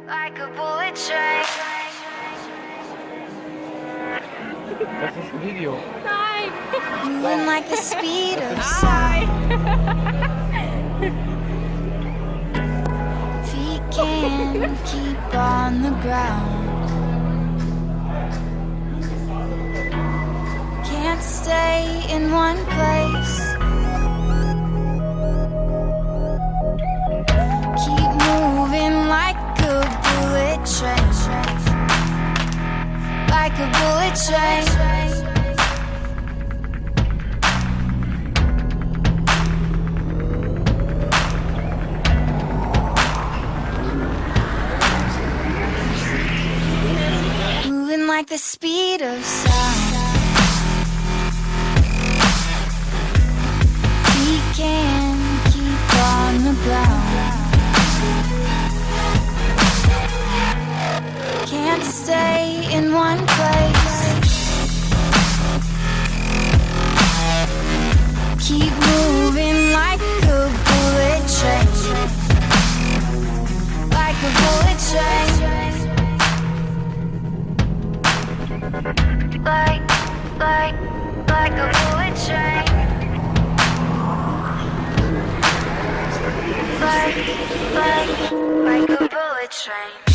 Like a bullet train. Das ist ein Video. Nein! Moving like the speed of sound. Feet can't keep on the ground. Can't stay in one place. Keep moving like a bullet train. Like a bullet train. Moving like the speed of sound. Feet can't keep on the ground. Can't stay in one place. Keep moving like a bullet train. Like a bullet train. Like a bullet train. Like a bullet train.